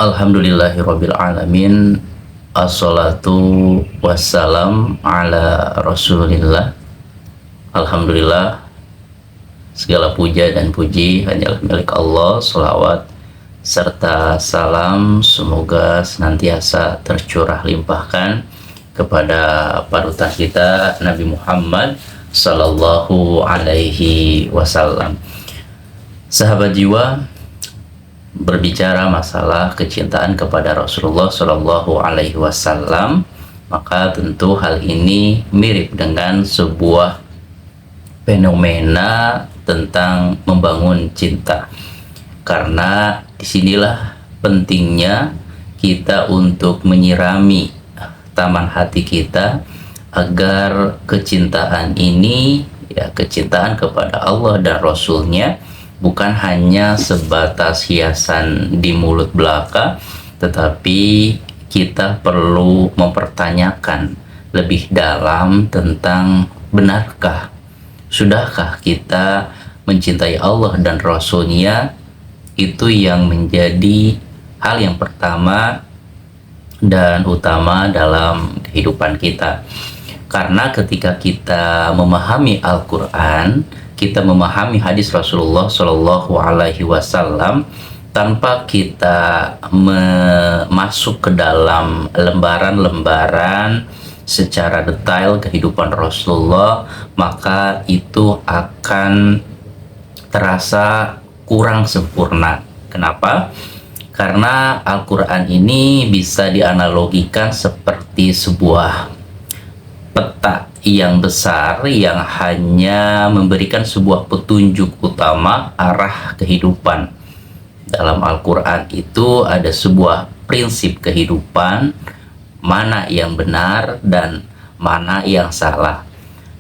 Alhamdulillahirabbil alamin. Assalatu wassalam ala Rasulillah. Alhamdulillah, segala puja dan puji hanyalah milik Allah. Shalawat serta salam semoga senantiasa tercurah limpahkan kepada panutan kita Nabi Muhammad sallallahu alaihi wasallam. Sahabat jiwa, berbicara masalah kecintaan kepada Rasulullah Shallallahu Alaihi Wasallam, maka tentu hal ini mirip dengan sebuah fenomena tentang membangun cinta. Karena disinilah pentingnya kita untuk menyirami taman hati kita agar kecintaan ini, kecintaan kepada Allah dan Rasulnya, bukan hanya sebatas hiasan di mulut belaka, tetapi kita perlu mempertanyakan lebih dalam tentang benarkah, sudahkah kita mencintai Allah dan Rasul-Nya. Itu yang menjadi hal yang pertama dan utama dalam kehidupan kita. Karena ketika kita memahami Al-Quran, kita memahami hadis Rasulullah Shallallahu Alaihi Wasallam, tanpa kita masuk ke dalam lembaran-lembaran secara detail kehidupan Rasulullah, maka itu akan terasa kurang sempurna. Kenapa? Karena Al-Quran ini bisa dianalogikan seperti sebuah peta yang besar yang hanya memberikan sebuah petunjuk utama arah kehidupan. Dalam Al-Quran itu ada sebuah prinsip kehidupan, mana yang benar dan mana yang salah.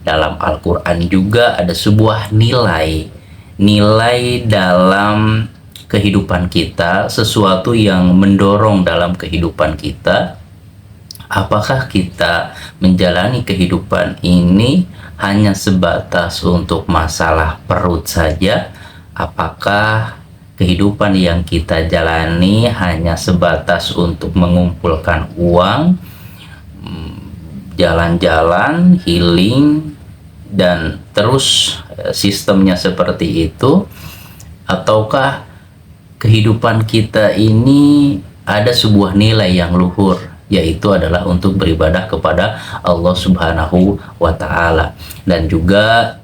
Dalam Al-Quran juga ada sebuah nilai dalam kehidupan kita, sesuatu yang mendorong dalam kehidupan kita. Apakah kita menjalani kehidupan ini hanya sebatas untuk masalah perut saja? Apakah kehidupan yang kita jalani hanya sebatas untuk mengumpulkan uang, jalan-jalan, healing, dan terus sistemnya seperti itu? Ataukah kehidupan kita ini ada sebuah nilai yang luhur, yaitu adalah untuk beribadah kepada Allah Subhanahu wa Ta'ala. Dan juga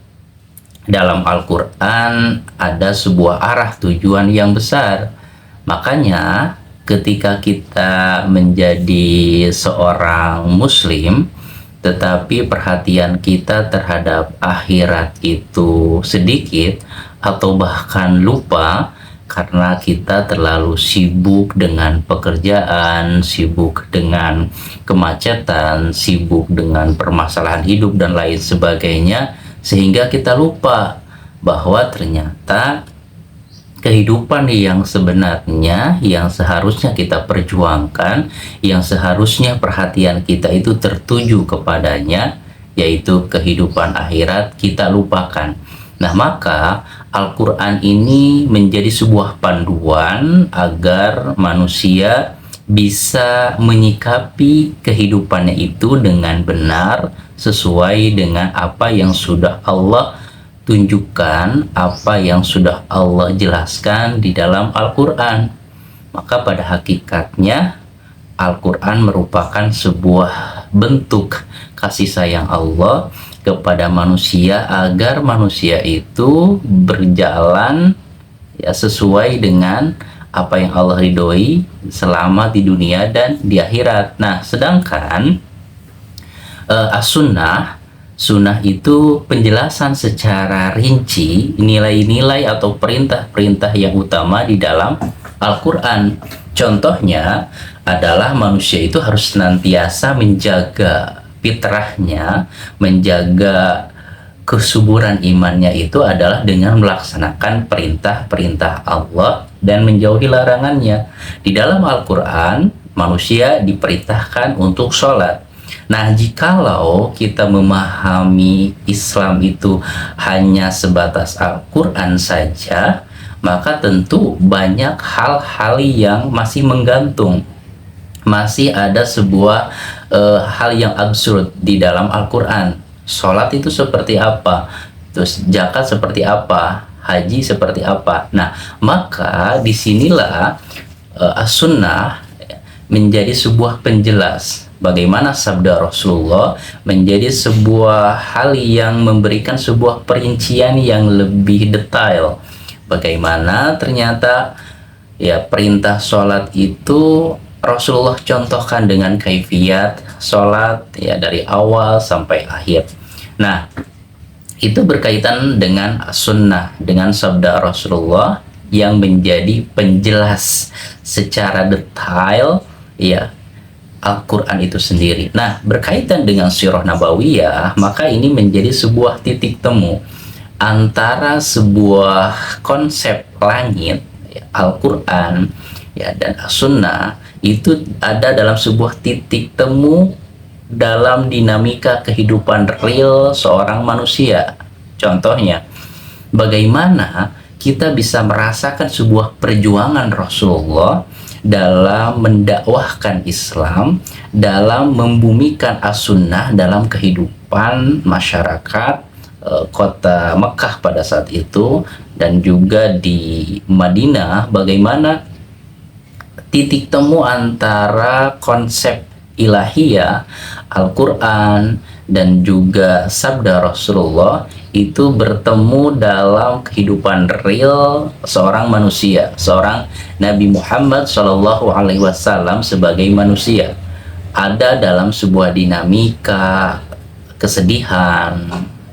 dalam Al-Quran ada sebuah arah tujuan yang besar. Makanya ketika kita menjadi seorang muslim tetapi perhatian kita terhadap akhirat itu sedikit atau bahkan lupa, karena kita terlalu sibuk dengan pekerjaan, sibuk dengan kemacetan, sibuk dengan permasalahan hidup dan lain sebagainya, sehingga kita lupa bahwa ternyata kehidupan yang sebenarnya, yang seharusnya kita perjuangkan, yang seharusnya perhatian kita itu tertuju kepadanya, yaitu kehidupan akhirat, kita lupakan. Nah, maka Al-Quran ini menjadi sebuah panduan agar manusia bisa menyikapi kehidupannya itu dengan benar, sesuai dengan apa yang sudah Allah tunjukkan, apa yang sudah Allah jelaskan di dalam Al-Quran. Maka pada hakikatnya Al-Quran merupakan sebuah bentuk kasih sayang Allah kepada manusia agar manusia itu berjalan sesuai dengan apa yang Allah ridhoi selama di dunia dan di akhirat. Nah, sedangkan Sunnah itu penjelasan secara rinci nilai-nilai atau perintah-perintah yang utama di dalam Al-Quran. Contohnya adalah manusia itu harus senantiasa menjaga fitrahnya, menjaga kesuburan imannya itu adalah dengan melaksanakan perintah-perintah Allah dan menjauhi larangannya. Di dalam Al-Quran, manusia diperintahkan untuk sholat. Nah, jikalau kita memahami Islam itu hanya sebatas Al-Quran saja, maka tentu banyak hal-hal yang masih menggantung. Masih ada sebuah hal yang absurd di dalam Al-Quran. Sholat itu seperti apa? Terus zakat seperti apa? Haji seperti apa? Nah, maka disinilah as-sunnah menjadi sebuah penjelas bagaimana sabda Rasulullah menjadi sebuah hal yang memberikan sebuah perincian yang lebih detail. Bagaimana ternyata ya perintah sholat itu Rasulullah contohkan dengan kaifiyat sholat ya dari awal sampai akhir. Nah, itu berkaitan dengan sunnah, dengan sabda Rasulullah yang menjadi penjelas secara detail ya Al-Quran itu sendiri. Nah, berkaitan dengan sirah nabawiyah, maka ini menjadi sebuah titik temu antara sebuah konsep langit ya, Al-Quran ya dan As-Sunnah itu ada dalam sebuah titik temu dalam dinamika kehidupan real seorang manusia. Contohnya, bagaimana kita bisa merasakan sebuah perjuangan Rasulullah dalam mendakwahkan Islam, dalam membumikan As-Sunnah dalam kehidupan masyarakat kota Mekah pada saat itu dan juga di Madinah, bagaimana titik temu antara konsep ilahiyah, Al-Quran, dan juga sabda Rasulullah itu bertemu dalam kehidupan real seorang manusia, seorang Nabi Muhammad SAW sebagai manusia. Ada dalam sebuah dinamika kesedihan,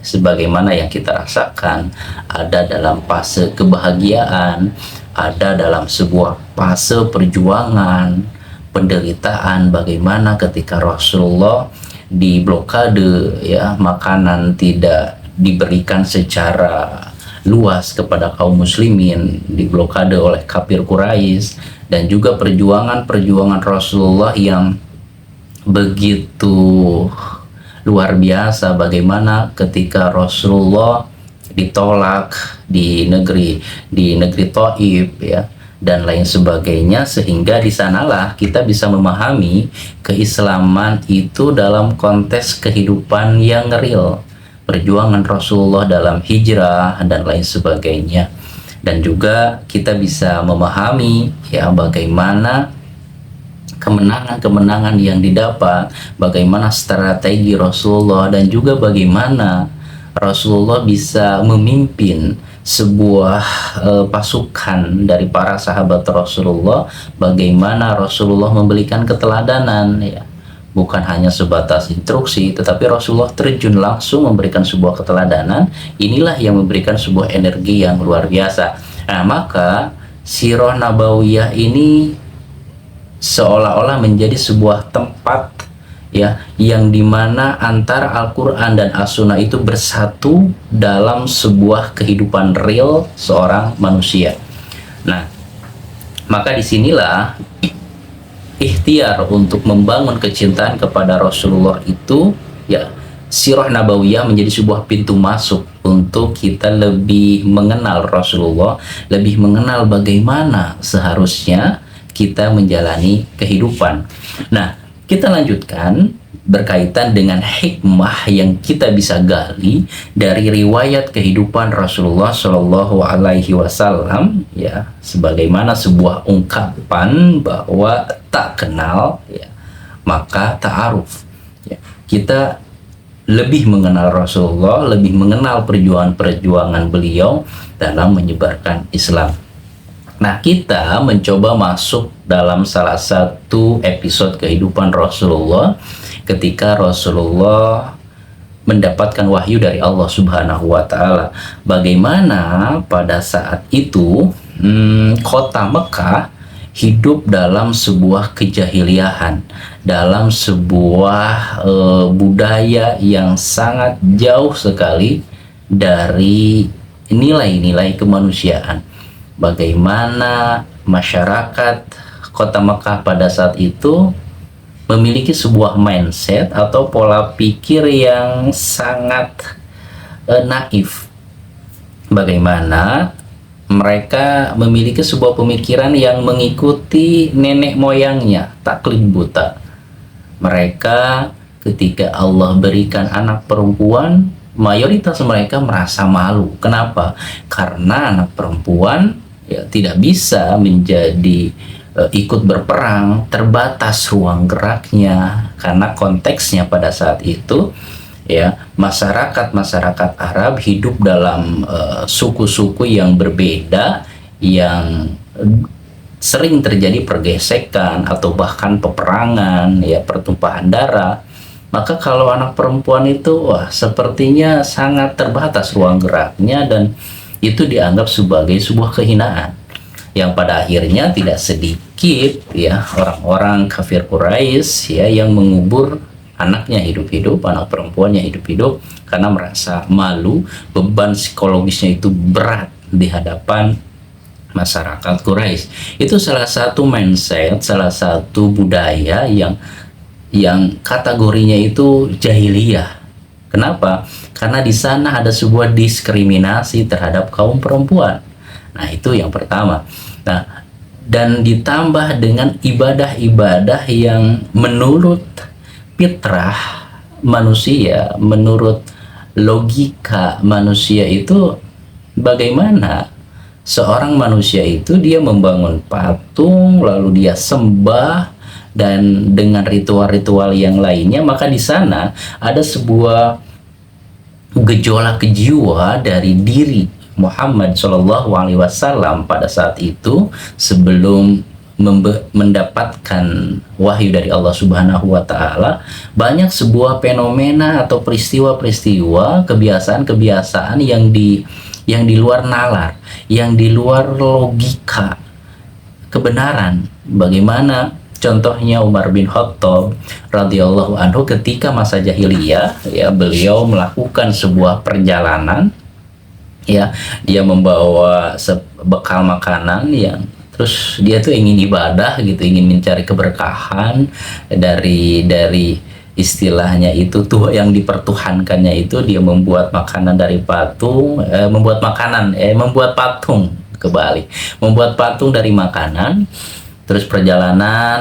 sebagaimana yang kita rasakan, ada dalam fase kebahagiaan, ada dalam sebuah fase perjuangan, penderitaan, bagaimana ketika Rasulullah diblokade ya, makanan tidak diberikan secara luas kepada kaum muslimin, diblokade oleh kafir Quraisy, dan juga perjuangan Rasulullah yang begitu luar biasa, bagaimana ketika Rasulullah ditolak di negeri Thaif ya dan lain sebagainya, sehingga di sanalah kita bisa memahami keislaman itu dalam konteks kehidupan yang real, perjuangan Rasulullah dalam hijrah dan lain sebagainya. Dan juga kita bisa memahami ya bagaimana kemenangan-kemenangan yang didapat, bagaimana strategi Rasulullah, dan juga bagaimana Rasulullah bisa memimpin sebuah pasukan dari para sahabat Rasulullah, bagaimana Rasulullah memberikan keteladanan ya, bukan hanya sebatas instruksi, tetapi Rasulullah terjun langsung memberikan sebuah keteladanan. Inilah yang memberikan sebuah energi yang luar biasa. Nah, maka sirah nabawiyah ini seolah-olah menjadi sebuah tempat ya yang dimana antara Al-Quran dan As-Sunnah itu bersatu dalam sebuah kehidupan real seorang manusia. Nah, maka disinilah ikhtiar untuk membangun kecintaan kepada Rasulullah itu ya, sirah nabawiyah menjadi sebuah pintu masuk untuk kita lebih mengenal Rasulullah, lebih mengenal bagaimana seharusnya kita menjalani kehidupan. Nah, kita lanjutkan berkaitan dengan hikmah yang kita bisa gali dari riwayat kehidupan Rasulullah Shallallahu Alaihi Wasallam ya, sebagaimana sebuah ungkapan bahwa tak kenal ya maka ta'aruf ya. Kita lebih mengenal Rasulullah, lebih mengenal perjuangan-perjuangan beliau dalam menyebarkan Islam. Nah, kita mencoba masuk dalam salah satu episode kehidupan Rasulullah ketika Rasulullah mendapatkan wahyu dari Allah Subhanahu wa Ta'ala. Bagaimana pada saat itu kota Mekah hidup dalam sebuah kejahiliahan, dalam sebuah budaya yang sangat jauh sekali dari nilai-nilai kemanusiaan. Bagaimana masyarakat kota Mekah pada saat itu memiliki sebuah mindset atau pola pikir yang sangat naif. Bagaimana mereka memiliki sebuah pemikiran yang mengikuti nenek moyangnya, taklid buta. Mereka ketika Allah berikan anak perempuan, mayoritas mereka merasa malu. Kenapa? Karena anak perempuan ya tidak bisa menjadi ikut berperang, terbatas ruang geraknya karena konteksnya pada saat itu ya masyarakat Arab hidup dalam suku-suku yang berbeda, yang sering terjadi pergesekan atau bahkan peperangan, ya pertumpahan darah. Maka kalau anak perempuan itu wah sepertinya sangat terbatas ruang geraknya, dan itu dianggap sebagai sebuah kehinaan yang pada akhirnya tidak sedikit ya orang-orang kafir Quraisy ya yang mengubur anaknya hidup-hidup, anak perempuannya hidup-hidup karena merasa malu, beban psikologisnya itu berat di hadapan masyarakat Quraisy. Itu salah satu mindset, salah satu budaya yang kategorinya itu jahiliyah. Kenapa? Karena di sana ada sebuah diskriminasi terhadap kaum perempuan. Nah, itu yang pertama. Nah, dan ditambah dengan ibadah-ibadah yang menurut fitrah manusia, menurut logika manusia itu, bagaimana seorang manusia itu dia membangun patung lalu dia sembah dan dengan ritual-ritual yang lainnya. Maka di sana ada sebuah gejolak jiwa dari diri Muhammad Shallallahu Alaihi Wasallam pada saat itu sebelum mendapatkan wahyu dari Allah Subhanahu wa Ta'ala. Banyak sebuah fenomena atau peristiwa-peristiwa, kebiasaan-kebiasaan yang di luar nalar, yang di luar logika kebenaran. Bagaimana contohnya Umar bin Khattab radhiyallahu anhu ketika masa jahiliyah, ya beliau melakukan sebuah perjalanan, ya dia membawa bekal makanan yang terus dia tuh ingin ibadah gitu, ingin mencari keberkahan dari istilahnya itu tuh yang dipertuhankannya itu. Dia membuat makanan dari patung, membuat patung kebalik, membuat patung dari makanan. Terus perjalanan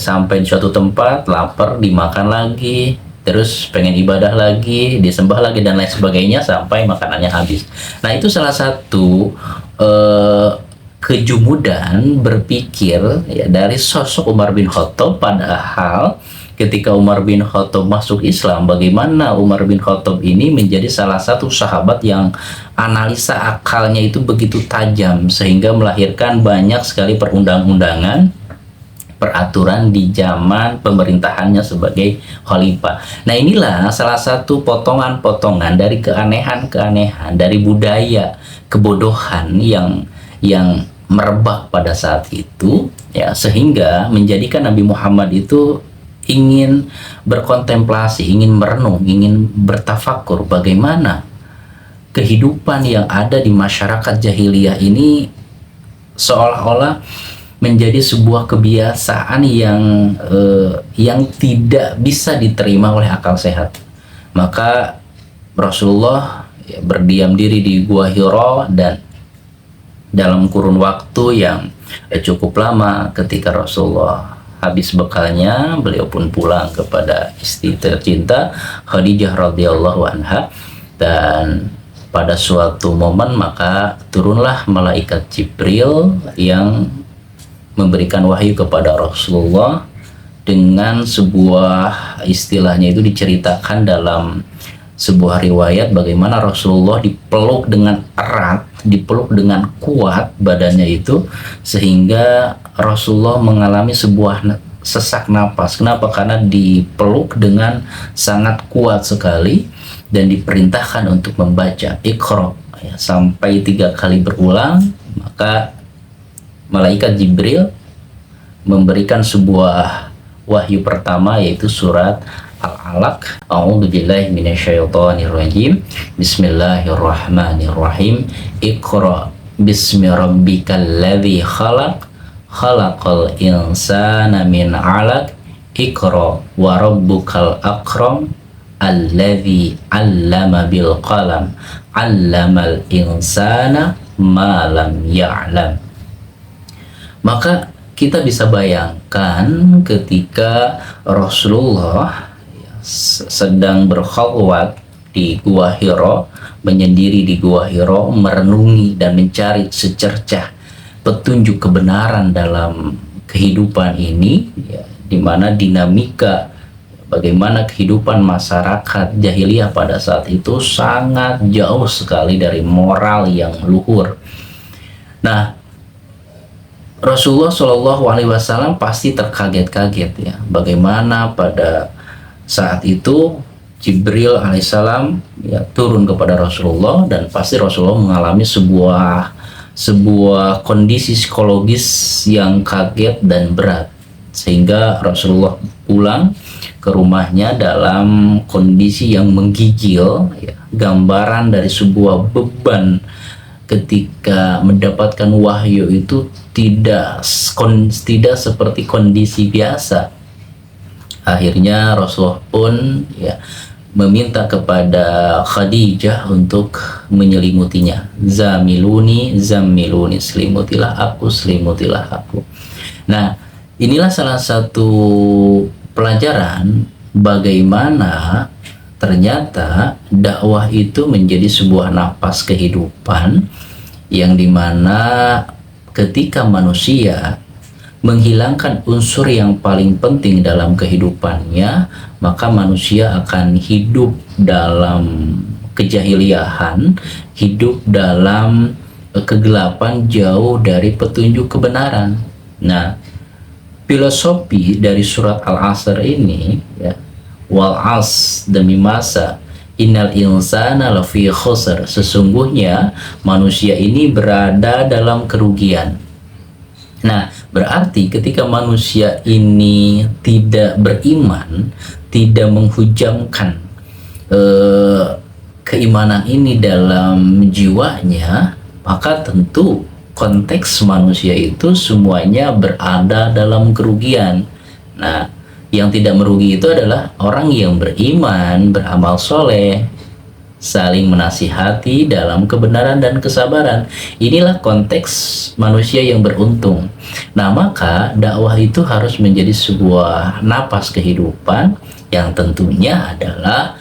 sampai di suatu tempat, lapar, dimakan lagi, terus pengen ibadah lagi, disembah lagi, dan lain sebagainya sampai makanannya habis. Nah, itu salah satu kejumudan berpikir ya dari sosok Umar bin Khattab. Padahal ketika Umar bin Khattab masuk Islam, bagaimana Umar bin Khattab ini menjadi salah satu sahabat yang analisa akalnya itu begitu tajam sehingga melahirkan banyak sekali perundang-undangan, peraturan di zaman pemerintahannya sebagai khalifah. Nah, inilah salah satu potongan-potongan dari keanehan-keanehan, dari budaya kebodohan yang merebak pada saat itu ya, sehingga menjadikan Nabi Muhammad itu ingin berkontemplasi, ingin merenung, ingin bertafakur bagaimana kehidupan yang ada di masyarakat jahiliyah ini seolah-olah menjadi sebuah kebiasaan yang tidak bisa diterima oleh akal sehat. Maka Rasulullah ya, berdiam diri di Gua Hira, dan dalam kurun waktu yang cukup lama ketika Rasulullah habis bekalnya, beliau pun pulang kepada istri tercinta Khadijah radhiyallahu anha. Dan pada suatu momen maka turunlah malaikat Jibril yang memberikan wahyu kepada Rasulullah dengan sebuah istilahnya itu diceritakan dalam sebuah riwayat bagaimana Rasulullah dipeluk dengan erat, dipeluk dengan kuat badannya itu, sehingga Rasulullah mengalami sebuah sesak napas. Kenapa? Karena dipeluk dengan sangat kuat sekali dan diperintahkan untuk membaca Iqra ya, sampai 3 kali berulang. Maka malaikat Jibril memberikan sebuah wahyu pertama, yaitu surat Al-Alaq. A'udzubillahi minasyaitonirrajim. Bismillahirrahmanirrahim. Iqra bismi rabbikal ladzi khalaq, khalaqal insana min 'alaq. Iqra wa rabbukal akram, alladzi 'allama bil qalam, 'allamal insana ma lam ya'lam. Maka kita bisa bayangkan ketika Rasulullah sedang berkhalwat di Gua Hira, menyendiri di Gua Hira, merenungi dan mencari secercah petunjuk kebenaran dalam kehidupan ini, ya, di mana dinamika bagaimana kehidupan masyarakat jahiliyah pada saat itu sangat jauh sekali dari moral yang luhur. Nah, Rasulullah Shallallahu Alaihi Wasallam pasti terkaget-kaget, ya, bagaimana pada saat itu Jibril alaihissalam, ya, turun kepada Rasulullah, dan pasti Rasulullah mengalami sebuah kondisi psikologis yang kaget dan berat, sehingga Rasulullah pulang ke rumahnya dalam kondisi yang menggigil, ya, gambaran dari sebuah beban ketika mendapatkan wahyu itu tidak seperti kondisi biasa. Akhirnya Rasulullah pun, ya, meminta kepada Khadijah untuk menyelimutinya. Zamiluni, zamiluni, selimutilah aku, selimutilah aku. Nah, inilah salah satu pelajaran bagaimana ternyata dakwah itu menjadi sebuah napas kehidupan, yang dimana ketika manusia menghilangkan unsur yang paling penting dalam kehidupannya, maka manusia akan hidup dalam kejahiliahan, hidup dalam kegelapan, jauh dari petunjuk kebenaran. Nah, filosofi dari surat Al-Asr ini, ya, wal as, demi masa, innal insana lafi khusr, sesungguhnya manusia ini berada dalam kerugian. Nah, berarti ketika manusia ini tidak beriman, tidak menghujamkan keimanan ini dalam jiwanya, maka tentu konteks manusia itu semuanya berada dalam kerugian. Nah, yang tidak merugi itu adalah orang yang beriman, beramal soleh, saling menasihati dalam kebenaran dan kesabaran. Inilah konteks manusia yang beruntung. Nah, maka dakwah itu harus menjadi sebuah napas kehidupan yang tentunya adalah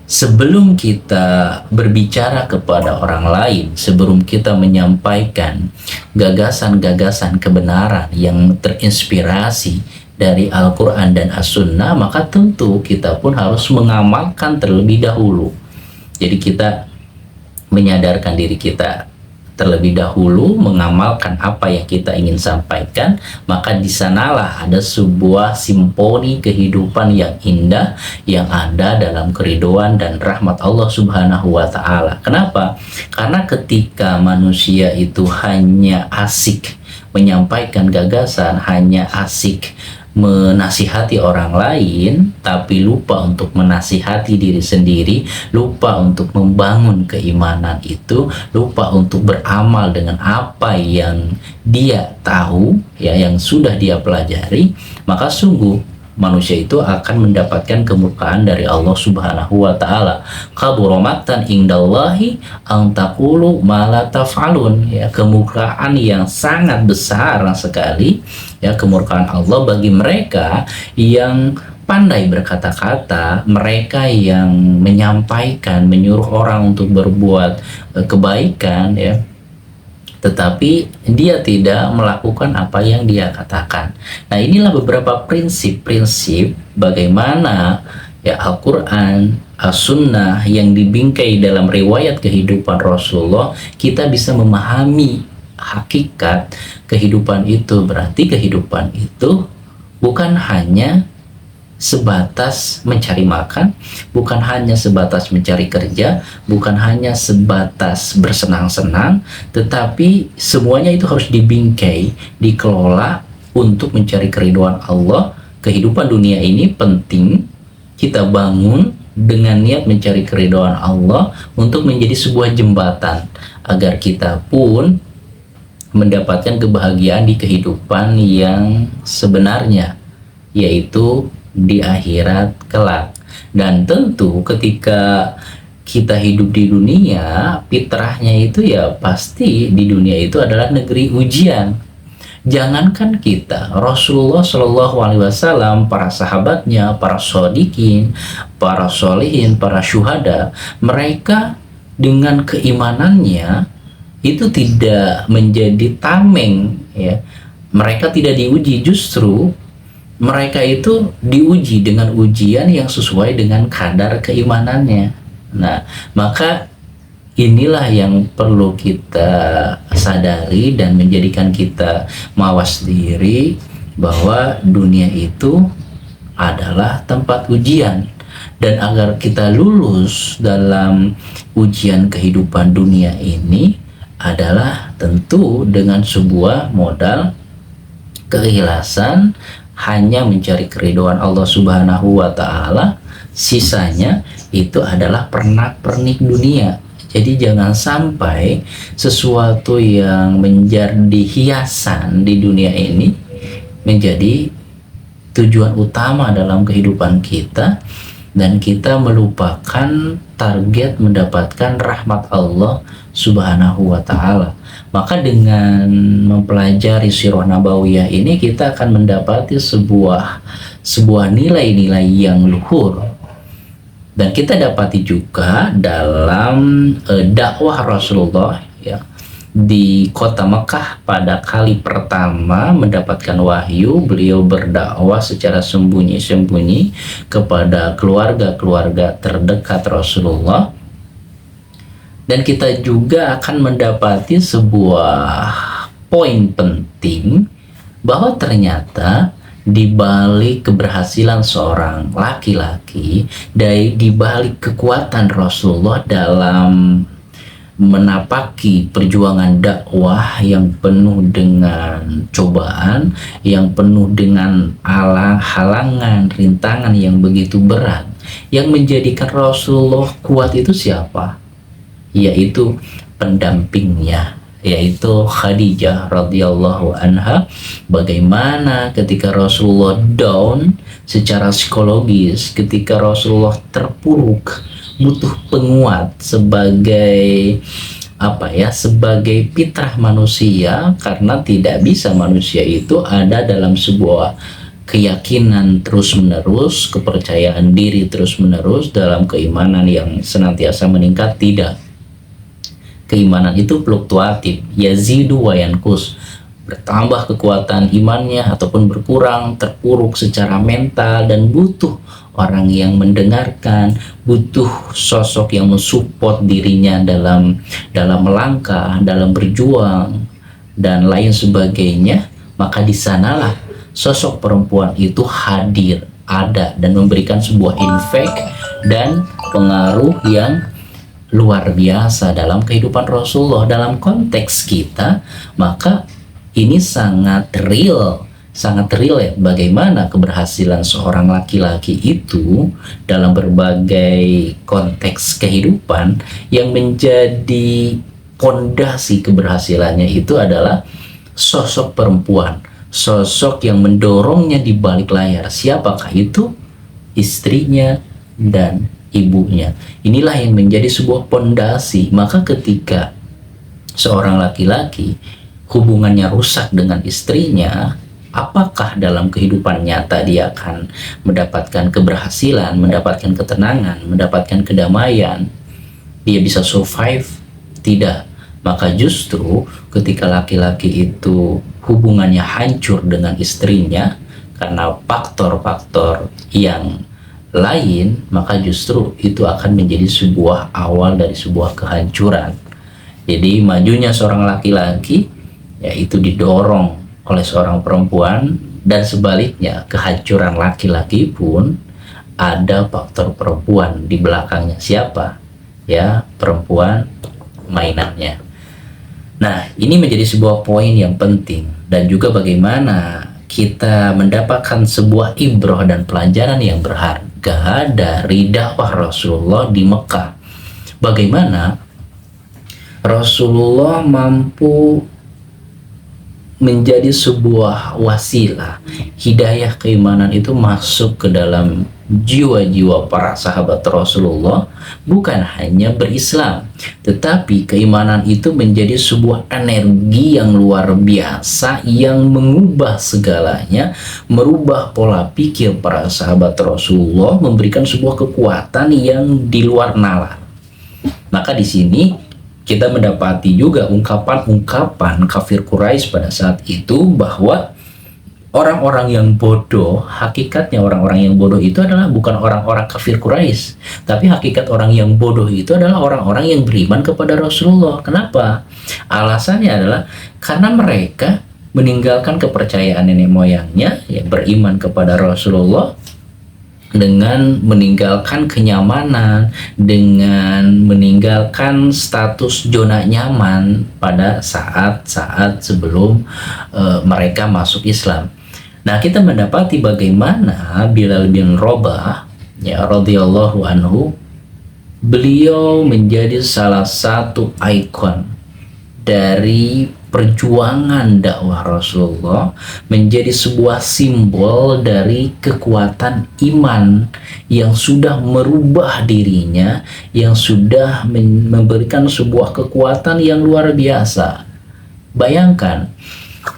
sebelum kita berbicara kepada orang lain, sebelum kita menyampaikan gagasan-gagasan kebenaran yang terinspirasi dari Al-Quran dan As-Sunnah, maka tentu kita pun harus mengamalkan terlebih dahulu. Jadi kita menyadarkan diri kita terlebih dahulu, mengamalkan apa yang kita ingin sampaikan, maka di sanalah ada sebuah simponi kehidupan yang indah yang ada dalam keridhaan dan rahmat Allah Subhanahu wa Ta'ala. Kenapa? Karena ketika manusia itu hanya asik menyampaikan gagasan, hanya asik menasihati orang lain, tapi lupa untuk menasihati diri sendiri, lupa untuk membangun keimanan itu, lupa untuk beramal dengan apa yang dia tahu, ya, yang sudah dia pelajari, maka sungguh manusia itu akan mendapatkan kemurkaan dari Allah Subhanahu wa Ta'ala. Kabura maqtan indallahi an taqulu ma la taf'alun, ya, kemurkaan yang sangat besar sekali, ya, kemurkaan Allah bagi mereka yang pandai berkata-kata, mereka yang menyampaikan, menyuruh orang untuk berbuat kebaikan, ya, tetapi dia tidak melakukan apa yang dia katakan. Nah, inilah beberapa prinsip-prinsip bagaimana, ya, Al-Quran, As-Sunnah yang dibingkai dalam riwayat kehidupan Rasulullah, kita bisa memahami hakikat kehidupan itu. Berarti kehidupan itu bukan hanya sebatas mencari makan, bukan hanya sebatas mencari kerja, bukan hanya sebatas bersenang-senang, tetapi semuanya itu harus dibingkai, dikelola untuk mencari keridhaan Allah. Kehidupan dunia ini penting kita bangun dengan niat mencari keridhaan Allah untuk menjadi sebuah jembatan agar kita pun mendapatkan kebahagiaan di kehidupan yang sebenarnya, yaitu di akhirat kelak. Dan tentu ketika kita hidup di dunia, fitrahnya itu ya pasti di dunia itu adalah negeri ujian. Jangankan kita, Rasulullah Shallallahu Alaihi Wasallam, para sahabatnya, para shodikin, para solihin, para syuhada, mereka dengan keimanannya itu tidak menjadi tameng, ya. Mereka tidak diuji, justru mereka itu diuji dengan ujian yang sesuai dengan kadar keimanannya. Nah, maka inilah yang perlu kita sadari dan menjadikan kita mawas diri bahwa dunia itu adalah tempat ujian, dan agar kita lulus dalam ujian kehidupan dunia ini adalah tentu dengan sebuah modal keikhlasan, hanya mencari keridhaan Allah Subhanahu wa Ta'ala. Sisanya itu adalah pernak-pernik dunia. Jadi jangan sampai sesuatu yang menjadi hiasan di dunia ini menjadi tujuan utama dalam kehidupan kita, dan kita melupakan target mendapatkan rahmat Allah Subhanahu wa Ta'ala. Maka dengan mempelajari sirah nabawiyah ini, kita akan mendapati sebuah nilai-nilai yang luhur. Dan kita dapati juga dalam dakwah Rasulullah, ya, di kota Mekah pada kali pertama mendapatkan wahyu, beliau berdakwah secara sembunyi-sembunyi kepada keluarga-keluarga terdekat Rasulullah. Dan kita juga akan mendapati sebuah poin penting bahwa ternyata di balik keberhasilan seorang laki-laki, di balik kekuatan Rasulullah dalam menapaki perjuangan dakwah yang penuh dengan cobaan, yang penuh dengan halangan, rintangan yang begitu berat, yang menjadikan Rasulullah kuat itu siapa? Yaitu pendampingnya, yaitu Khadijah radhiyallahu anha. Bagaimana ketika Rasulullah down secara psikologis, ketika Rasulullah terpuruk, butuh penguat sebagai sebagai fitrah manusia, karena tidak bisa manusia itu ada dalam sebuah keyakinan terus-menerus, kepercayaan diri terus-menerus dalam keimanan yang senantiasa meningkat. Tidak. Keimanan itu fluktuatif, yazidu wa yankus, bertambah kekuatan imannya ataupun berkurang, terpuruk secara mental, dan butuh orang yang mendengarkan, butuh sosok yang mensupport dirinya dalam melangkah, dalam berjuang, dan lain sebagainya. Maka di sanalah sosok perempuan itu hadir, ada, dan memberikan sebuah impact dan pengaruh yang luar biasa dalam kehidupan Rasulullah. Dalam konteks kita, maka ini sangat real ya, bagaimana keberhasilan seorang laki-laki itu dalam berbagai konteks kehidupan. Yang menjadi pondasi keberhasilannya itu adalah sosok perempuan, sosok yang mendorongnya di balik layar. Siapakah itu? Istrinya dan ibunya. Inilah yang menjadi sebuah pondasi. Maka ketika seorang laki-laki hubungannya rusak dengan istrinya, apakah dalam kehidupan nyata dia akan mendapatkan keberhasilan, mendapatkan ketenangan, mendapatkan kedamaian? Dia bisa survive? Tidak. Maka justru ketika laki-laki itu hubungannya hancur dengan istrinya karena faktor-faktor yang lain, maka justru itu akan menjadi sebuah awal dari sebuah kehancuran. Jadi majunya seorang laki-laki yaitu didorong oleh seorang perempuan, dan sebaliknya kehancuran laki-laki pun ada faktor perempuan di belakangnya. Siapa? Ya, perempuan mainannya. Nah, ini menjadi sebuah poin yang penting, dan juga bagaimana kita mendapatkan sebuah ibrah dan pelajaran yang berharga dari dakwah Rasulullah di Mekah. Bagaimana Rasulullah mampu menjadi sebuah wasilah hidayah keimanan itu masuk ke dalam jiwa-jiwa para sahabat Rasulullah bukan hanya berislam, tetapi keimanan itu menjadi sebuah energi yang luar biasa yang mengubah segalanya, merubah pola pikir para sahabat Rasulullah, memberikan sebuah kekuatan yang di luar nalar. Maka di sini kita mendapati juga ungkapan-ungkapan kafir Quraisy pada saat itu bahwa orang-orang yang bodoh, hakikatnya orang-orang yang bodoh itu adalah bukan orang-orang kafir Quraisy, tapi hakikat orang yang bodoh itu adalah orang-orang yang beriman kepada Rasulullah. Kenapa? Alasannya adalah karena mereka meninggalkan kepercayaan nenek moyangnya, ya, beriman kepada Rasulullah dengan meninggalkan kenyamanan, dengan meninggalkan status zona nyaman pada saat-saat sebelum mereka masuk Islam. Nah, kita mendapati bagaimana Bilal bin Rabah, ya, radhiyallahu anhu, beliau menjadi salah satu ikon dari perjuangan dakwah Rasulullah, menjadi sebuah simbol dari kekuatan iman yang sudah merubah dirinya, yang sudah memberikan sebuah kekuatan yang luar biasa. Bayangkan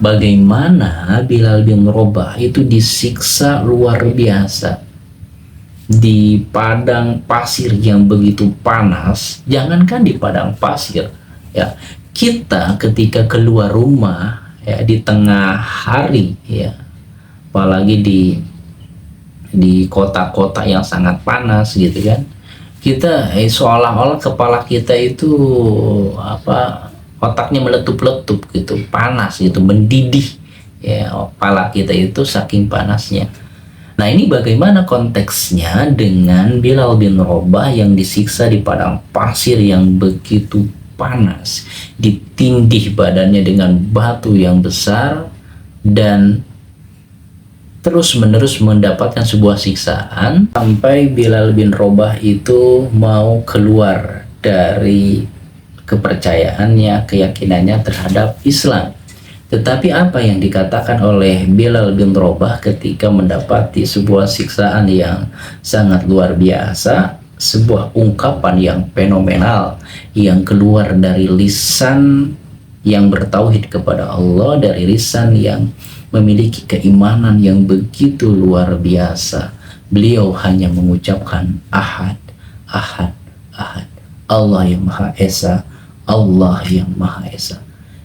bagaimana Bilal bin Rabah itu disiksa luar biasa di padang pasir yang begitu panas. Jangankan di padang pasir, ya, kita ketika keluar rumah, ya, di tengah hari, ya, apalagi di kota-kota yang sangat panas gitu kan, kita seolah-olah kepala kita itu otaknya meletup-letup gitu, panas gitu, mendidih, ya, kepala kita itu saking panasnya. Nah, ini bagaimana konteksnya dengan Bilal bin Rabah yang disiksa di padang pasir yang begitu panas, ditindih badannya dengan batu yang besar, dan terus-menerus mendapatkan sebuah siksaan sampai Bilal bin Rabah itu mau keluar dari kepercayaannya, keyakinannya terhadap Islam. Tetapi apa yang dikatakan oleh Bilal bin Rabah ketika mendapati sebuah siksaan yang sangat luar biasa, sebuah ungkapan yang fenomenal yang keluar dari lisan yang bertauhid kepada Allah, dari lisan yang memiliki keimanan yang begitu luar biasa. Beliau hanya mengucapkan ahad, ahad, ahad, Allah yang Maha Esa, Allah yang Maha Esa.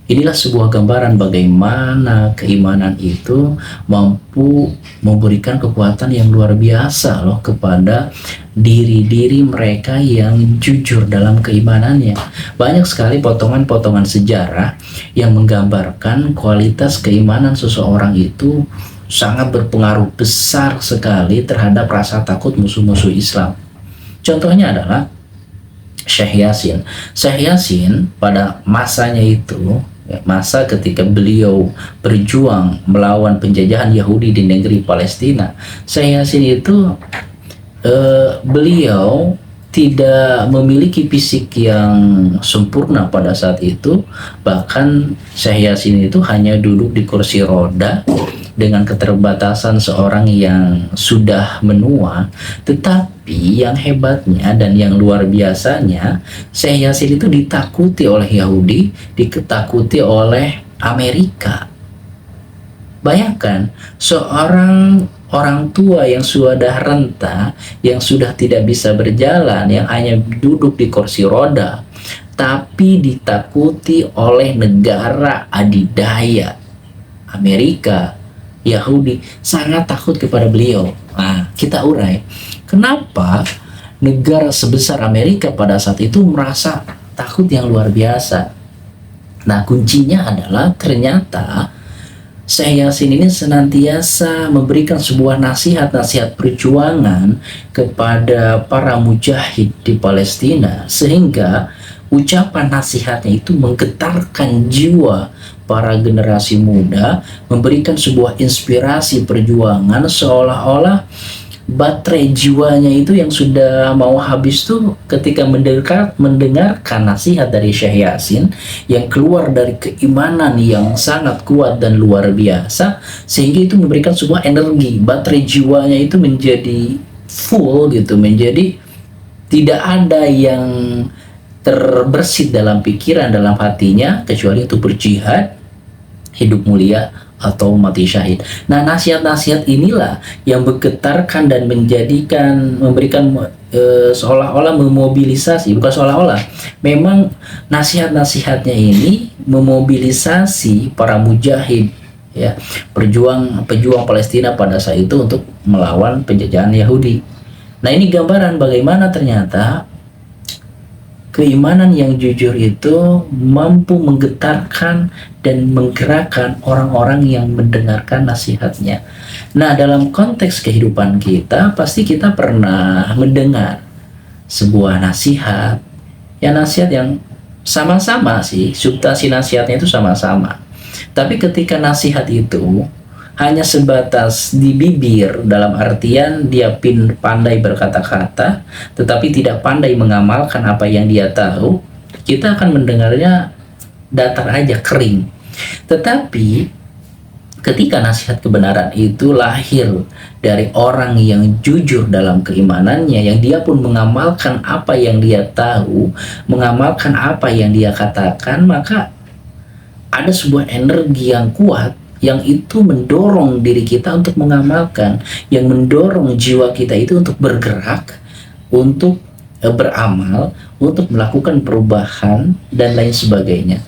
Inilah sebuah gambaran bagaimana keimanan itu mampu memberikan kekuatan yang luar biasa loh kepada diri-diri mereka yang jujur dalam keimanannya. Banyak sekali potongan-potongan sejarah yang menggambarkan kualitas keimanan seseorang itu sangat berpengaruh besar sekali terhadap rasa takut musuh-musuh Islam. Contohnya adalah Syekh Yasin. Syekh Yasin pada masanya itu, masa ketika beliau berjuang melawan penjajahan Yahudi di negeri Palestina, Syekh Yasin itu beliau tidak memiliki fisik yang sempurna pada saat itu. Bahkan Syekh Yasin itu hanya duduk di kursi roda dengan keterbatasan seorang yang sudah menua. Tetapi yang hebatnya dan yang luar biasanya, Syekh Yasin itu ditakuti oleh Yahudi, ditakuti oleh Amerika. Bayangkan seorang orang tua yang sudah renta, yang sudah tidak bisa berjalan, yang hanya duduk di kursi roda, tapi ditakuti oleh negara adidaya Amerika. Yahudi sangat takut kepada beliau. Nah, kita urai kenapa negara sebesar Amerika pada saat itu merasa takut yang luar biasa. Nah, kuncinya adalah ternyata Syekh Yasin ini senantiasa memberikan sebuah nasihat-nasihat perjuangan kepada para mujahid di Palestina, sehingga ucapan nasihatnya itu menggetarkan jiwa para generasi muda, memberikan sebuah inspirasi perjuangan, seolah-olah baterai jiwanya itu yang sudah mau habis tuh ketika mendengarkan nasihat dari Syekh Yasin yang keluar dari keimanan yang sangat kuat dan luar biasa, sehingga itu memberikan sebuah energi, baterai jiwanya itu menjadi full gitu, menjadi tidak ada yang terbersit dalam pikiran, dalam hatinya, kecuali untuk berjihad, hidup mulia, atau mati syahid. Nah, nasihat-nasihat inilah yang menggetarkan dan memberikan seolah-olah memobilisasi, bukan seolah-olah, memang nasihat-nasihatnya ini memobilisasi para mujahid, ya, pejuang Palestina pada saat itu untuk melawan penjajahan Yahudi. Nah, ini gambaran bagaimana ternyata keimanan yang jujur itu mampu menggetarkan dan menggerakkan orang-orang yang mendengarkan nasihatnya. Nah, dalam konteks kehidupan kita, pasti kita pernah mendengar sebuah nasihat, ya, nasihat yang sama-sama sih, substansi nasihatnya itu sama-sama. Tapi ketika nasihat itu hanya sebatas di bibir, dalam artian dia pandai berkata-kata tetapi tidak pandai mengamalkan apa yang dia tahu, kita akan mendengarnya datar aja, kering. Tetapi ketika nasihat kebenaran itu lahir dari orang yang jujur dalam keimanannya, yang dia pun mengamalkan apa yang dia tahu, mengamalkan apa yang dia katakan, maka ada sebuah energi yang kuat yang itu mendorong diri kita untuk mengamalkan, yang mendorong jiwa kita itu untuk bergerak, untuk beramal, untuk melakukan perubahan dan lain sebagainya.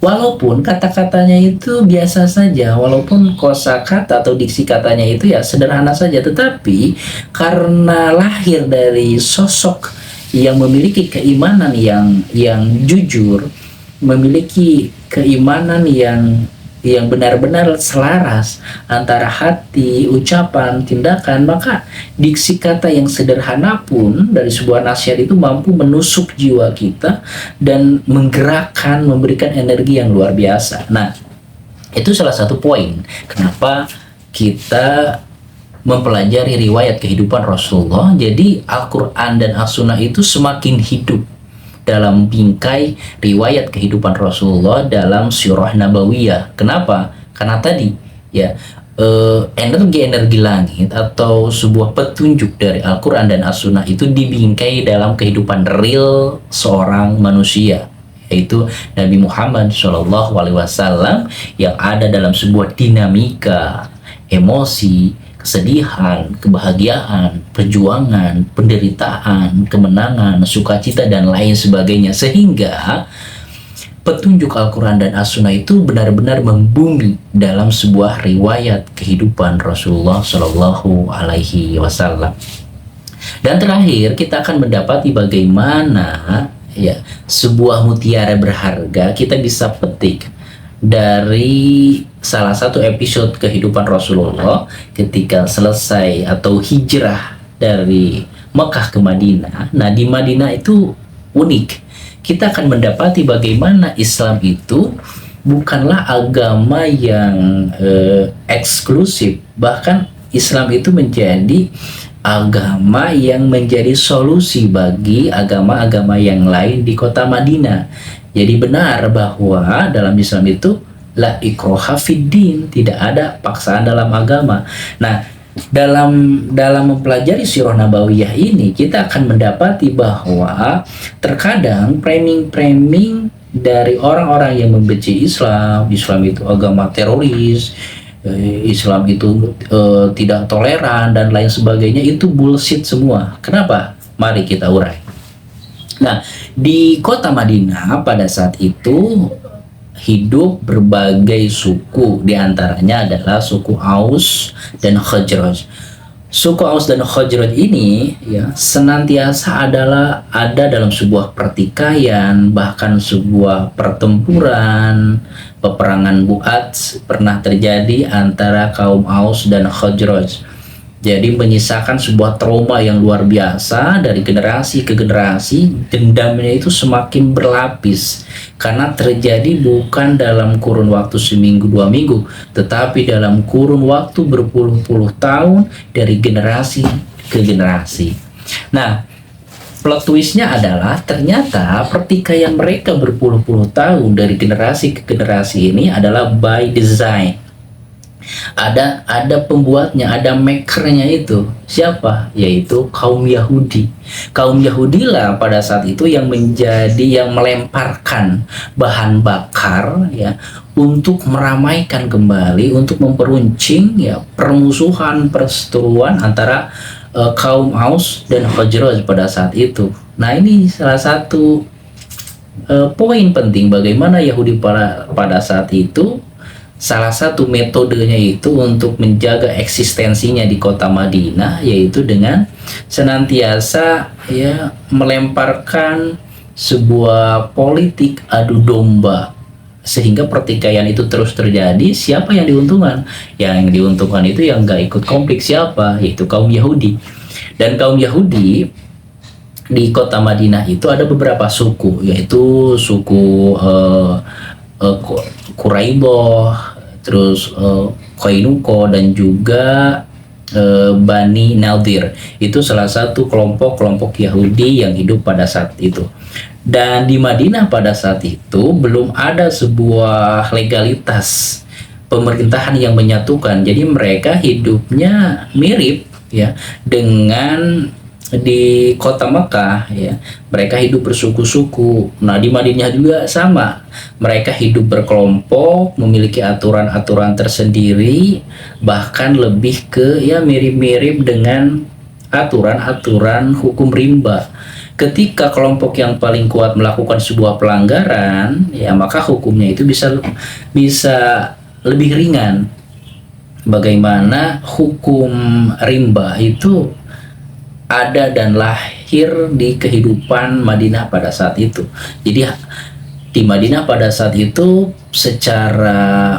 Walaupun kata-katanya itu biasa saja, walaupun kosakata atau diksi katanya itu ya sederhana saja, tetapi karena lahir dari sosok yang memiliki keimanan yang jujur, memiliki keimanan yang benar-benar selaras antara hati, ucapan, tindakan, maka diksi kata yang sederhana pun dari sebuah nasihat itu mampu menusuk jiwa kita dan menggerakkan, memberikan energi yang luar biasa. Nah, itu salah satu poin kenapa kita mempelajari riwayat kehidupan Rasulullah. Jadi Al-Quran dan As-Sunnah itu semakin hidup dalam bingkai riwayat kehidupan Rasulullah dalam Sirah Nabawiyah. Kenapa? Karena tadi ya energi-energi langit atau sebuah petunjuk dari Al-Quran dan As-Sunnah itu dibingkai dalam kehidupan real seorang manusia, yaitu Nabi Muhammad SAW, yang ada dalam sebuah dinamika emosi, kesedihan, kebahagiaan, perjuangan, penderitaan, kemenangan, sukacita, dan lain sebagainya. Sehingga petunjuk Al-Quran dan As-Sunnah itu benar-benar membumi dalam sebuah riwayat kehidupan Rasulullah Shallallahu Alaihi Wasallam. Dan terakhir, kita akan mendapati bagaimana ya sebuah mutiara berharga kita bisa petik dari salah satu episode kehidupan Rasulullah ketika selesai atau hijrah dari Mekah ke Madinah. Nah, di Madinah itu unik. Kita akan mendapati bagaimana Islam itu bukanlah agama yang eksklusif. Bahkan Islam itu menjadi agama yang menjadi solusi bagi agama-agama yang lain di kota Madinah. Jadi benar bahwa dalam Islam itu la ikraha fiddin, tidak ada paksaan dalam agama. Nah, dalam mempelajari Sirah Nabawiyah ini kita akan mendapati bahwa terkadang framing dari orang-orang yang membenci Islam itu agama teroris, Islam itu tidak toleran dan lain sebagainya, itu bullshit semua. Kenapa? Mari kita urai. Nah, di kota Madinah pada saat itu hidup berbagai suku, diantaranya adalah suku Aus dan Khazraj. Suku Aus dan Khazraj ini ya senantiasa ada dalam sebuah pertikaian, bahkan sebuah pertempuran, peperangan Bu'ats pernah terjadi antara kaum Aus dan Khazraj. Jadi menyisakan sebuah trauma yang luar biasa dari generasi ke generasi. Dendamnya itu semakin berlapis karena terjadi bukan dalam kurun waktu seminggu dua minggu, tetapi dalam kurun waktu berpuluh-puluh tahun dari generasi ke generasi. Nah, plot twistnya adalah ternyata pertikaian mereka berpuluh-puluh tahun dari generasi ke generasi ini adalah by design. Ada pembuatnya, ada makernya itu. Siapa? Yaitu kaum Yahudi. Kaum Yahudi lah pada saat itu yang menjadi yang melemparkan bahan bakar ya untuk meramaikan kembali, untuk memperuncing ya permusuhan, perseteruan antara kaum Aus dan Khazraj pada saat itu. Nah, ini salah satu poin penting bagaimana Yahudi pada saat itu. Salah satu metodenya itu untuk menjaga eksistensinya di kota Madinah yaitu dengan senantiasa ya melemparkan sebuah politik adu domba sehingga pertikaian itu terus terjadi. Siapa yang diuntungkan? Yang diuntungkan itu yang nggak ikut konflik siapa? Yaitu kaum Yahudi. Dan kaum Yahudi di kota Madinah itu ada beberapa suku, yaitu suku Quraiboh, terus Koinuko, dan juga Bani Nadir. Itu salah satu kelompok-kelompok Yahudi yang hidup pada saat itu. Dan di Madinah pada saat itu belum ada sebuah legalitas pemerintahan yang menyatukan. Jadi mereka hidupnya mirip ya dengan di kota Mekah ya, mereka hidup bersuku-suku. Nah, di Madinah juga sama, mereka hidup berkelompok, memiliki aturan-aturan tersendiri, bahkan lebih ke ya mirip-mirip dengan aturan-aturan hukum rimba. Ketika kelompok yang paling kuat melakukan sebuah pelanggaran ya, maka hukumnya itu bisa lebih ringan. Bagaimana hukum rimba itu ada dan lahir di kehidupan Madinah pada saat itu. Jadi di Madinah pada saat itu secara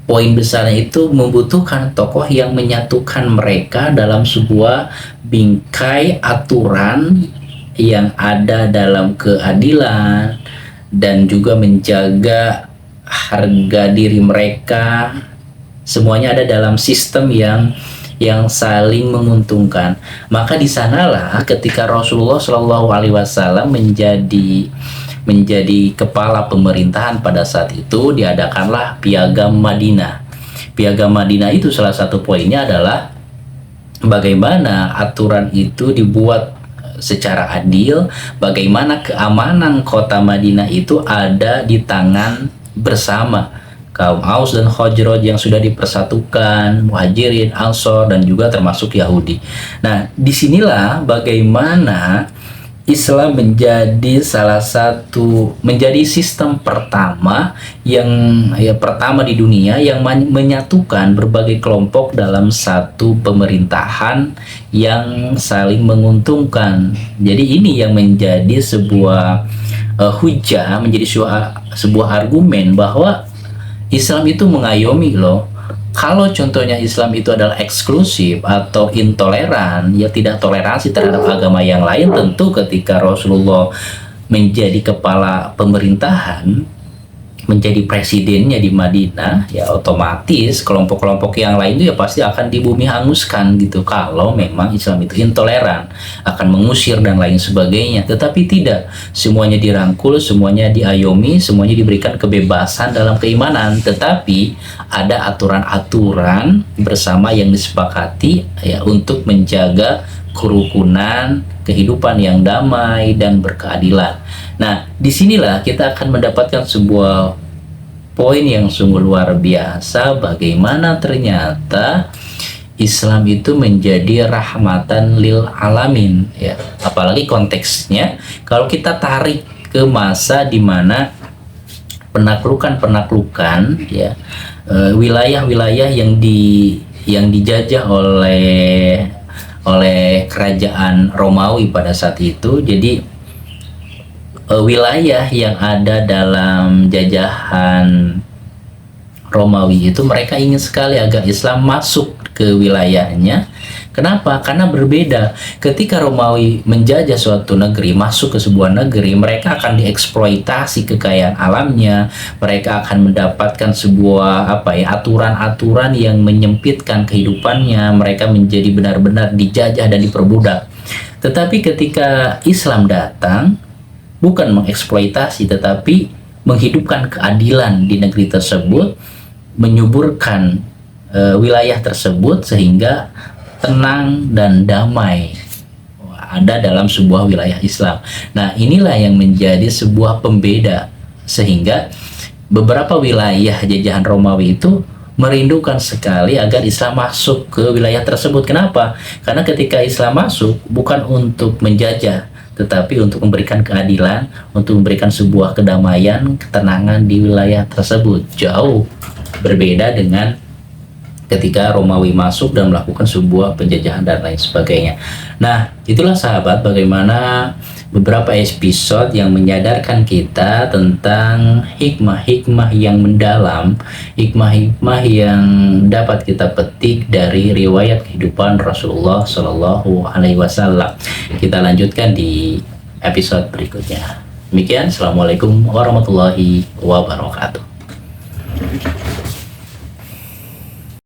poin besarnya itu membutuhkan tokoh yang menyatukan mereka dalam sebuah bingkai aturan yang ada dalam keadilan dan juga menjaga harga diri mereka. Semuanya ada dalam sistem yang saling menguntungkan. Maka di sanalah ketika Rasulullah Shallallahu Alaihi Wasallam menjadi kepala pemerintahan pada saat itu, diadakanlah Piagam Madinah. Piagam Madinah itu salah satu poinnya adalah bagaimana aturan itu dibuat secara adil, bagaimana keamanan kota Madinah itu ada di tangan bersama kaum Aus dan Khazraj yang sudah dipersatukan, Muhajirin, Ansor, dan juga termasuk Yahudi. Nah, disinilah bagaimana Islam menjadi menjadi sistem pertama pertama di dunia yang menyatukan berbagai kelompok dalam satu pemerintahan yang saling menguntungkan. Jadi ini yang menjadi sebuah hujah, menjadi sebuah argumen bahwa Islam itu mengayomi loh. Kalau contohnya Islam itu adalah eksklusif atau intoleran, ya tidak toleransi terhadap agama yang lain, tentu ketika Rasulullah menjadi kepala pemerintahan, menjadi presidennya di Madinah, ya otomatis kelompok-kelompok yang lain itu ya pasti akan dibumi hanguskan gitu. Kalau memang Islam itu intoleran, akan mengusir dan lain sebagainya. Tetapi tidak, semuanya dirangkul, semuanya diayomi, semuanya diberikan kebebasan dalam keimanan. Tetapi ada aturan-aturan bersama yang disepakati ya untuk menjaga kerukunan, kehidupan yang damai dan berkeadilan. Nah, disinilah kita akan mendapatkan sebuah poin yang sungguh luar biasa, bagaimana ternyata Islam itu menjadi rahmatan lil alamin ya. Apalagi konteksnya kalau kita tarik ke masa di mana penaklukan ya, wilayah-wilayah yang dijajah oleh kerajaan Romawi pada saat itu. Jadi wilayah yang ada dalam jajahan Romawi itu mereka ingin sekali agar Islam masuk ke wilayahnya. Kenapa? Karena berbeda. Ketika Romawi menjajah suatu negeri, masuk ke sebuah negeri, mereka akan dieksploitasi kekayaan alamnya. Mereka akan mendapatkan sebuah aturan-aturan yang menyempitkan kehidupannya. Mereka menjadi benar-benar dijajah dan diperbudak. Tetapi ketika Islam datang, bukan mengeksploitasi tetapi menghidupkan keadilan di negeri tersebut, menyuburkan wilayah tersebut sehingga tenang dan damai ada dalam sebuah wilayah Islam. Nah, inilah yang menjadi sebuah pembeda sehingga beberapa wilayah jajahan Romawi itu merindukan sekali agar Islam masuk ke wilayah tersebut. Kenapa? Karena ketika Islam masuk bukan untuk menjajah, tetapi untuk memberikan keadilan, untuk memberikan sebuah kedamaian, ketenangan di wilayah tersebut. Jauh berbeda dengan ketika Romawi masuk dan melakukan sebuah penjajahan dan lain sebagainya. Nah, itulah sahabat bagaimana beberapa episode yang menyadarkan kita tentang hikmah-hikmah yang mendalam, hikmah-hikmah yang dapat kita petik dari riwayat kehidupan Rasulullah Shallallahu Alaihi Wasallam. Kita lanjutkan di episode berikutnya. Demikian, assalamualaikum warahmatullahi wabarakatuh.